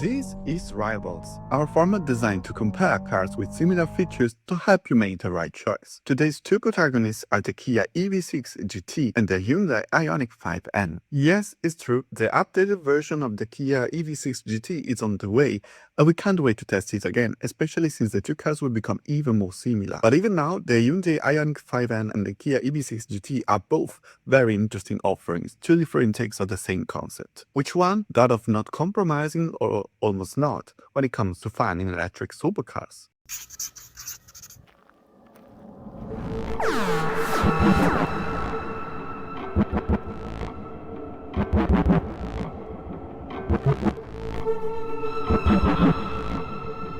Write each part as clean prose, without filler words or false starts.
This is Rivalz, our format designed to compare cars with similar features to help you make the right choice. Today's two protagonists are the Kia EV6 GT and the Hyundai Ioniq 5N. Yes, it's true, the updated version of the Kia EV6 GT is on the way, and we can't wait to test it again, especially since the two cars will become even more similar. But even now, the Hyundai Ioniq 5N and the Kia EV6 GT are both very interesting offerings, two different takes of the same concept. Which one? That of not compromising or almost not when it comes to finding electric supercars.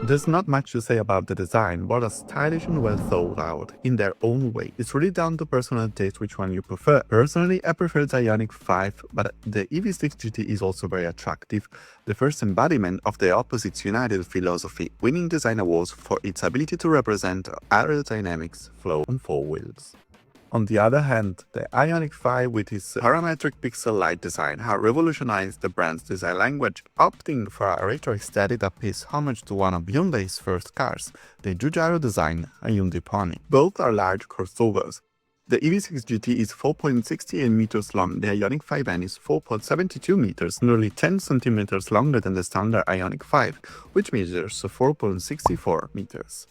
There's not much to say about the design, but are stylish and well thought out in their own way. It's really down to personal taste which one you prefer. Personally, I prefer the Ioniq 5, but the EV6 GT is also very attractive, the first embodiment of the opposites united philosophy, winning design awards for its ability to represent aerodynamics, flow on four wheels. On the other hand, the Ioniq 5 with its parametric pixel light design has revolutionized the brand's design language, opting for a retro aesthetic that pays homage to one of Hyundai's first cars, the Giugiaro design, a Hyundai Pony. Both are large crossovers. The EV6 GT is 4.68 meters long, the Ioniq 5N is 4.72 meters, nearly 10 centimeters longer than the standard Ioniq 5, which measures 4.64 meters.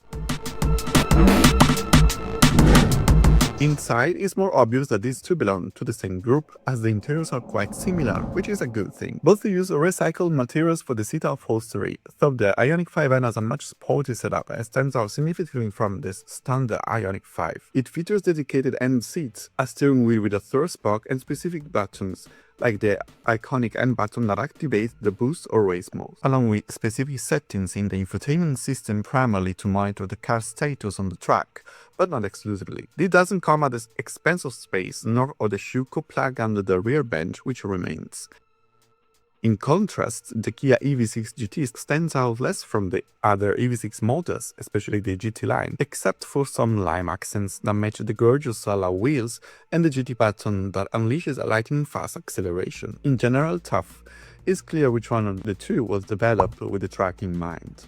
Inside, it's more obvious that these two belong to the same group, as the interiors are quite similar, which is a good thing. Both use recycled materials for the seat upholstery, though the Ioniq 5N has a much sporty setup and stands out significantly from the standard Ioniq 5. It features dedicated end seats, a steering wheel with a third spoke and specific buttons, like the iconic N button that activates the boost or race mode, along with specific settings in the infotainment system primarily to monitor the car's status on the track, but not exclusively. This doesn't come at the expense of space, nor of the Shuko plug under the rear bench, which remains. In contrast, the Kia EV6 GT stands out less from the other EV6 models, especially the GT line, except for some lime accents that match the gorgeous alloy wheels and the GT button that unleashes a lightning-fast acceleration. In general, tough. It's clear which one of the two was developed with the track in mind.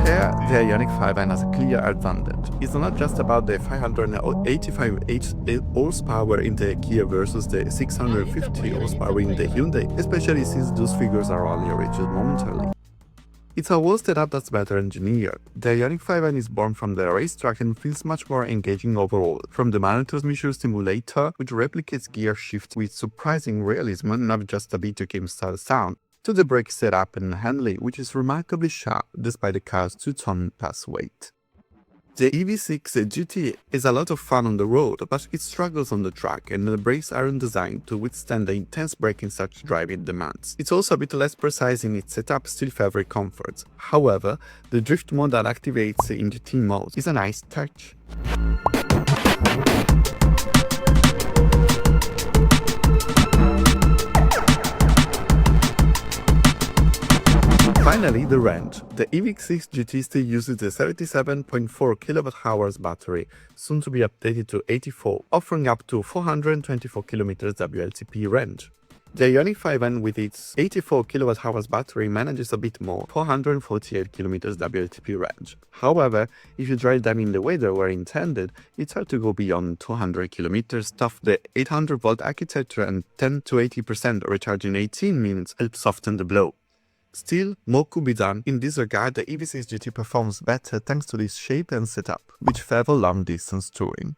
Here, the Ioniq 5N has a clear advantage. It's not just about the 585 horsepower in the Kia versus the 650 horsepower in the Hyundai, especially since those figures are only reached momentarily. It's a whole setup that's better engineered. The Ioniq 5N is born from the racetrack and feels much more engaging overall, from the manual transmission simulator, which replicates gear shifts with surprising realism and not just a video game style sound, to the brake setup and handling, which is remarkably sharp despite the car's 2-ton plus weight. The EV6 GT is a lot of fun on the road, but it struggles on the track and the brakes aren't designed to withstand the intense braking such driving demands. It's also a bit less precise in its setup, still favoring comfort. However, the drift mode that activates in GT mode is a nice touch. Finally, the range. The EV6 GT still uses the 77.4 kWh battery, soon to be updated to 84, offering up to 424 km WLTP range. The Ioniq 5N with its 84 kWh battery manages a bit more, 448 km WLTP range. However, if you drive them in the weather where intended, it's hard to go beyond 200 km. Tough, the 800-volt architecture and 10 to 80% recharge in 18 minutes help soften the blow. Still, more could be done. In this regard, the EV6 GT performs better thanks to this shape and setup, which favor long-distance touring.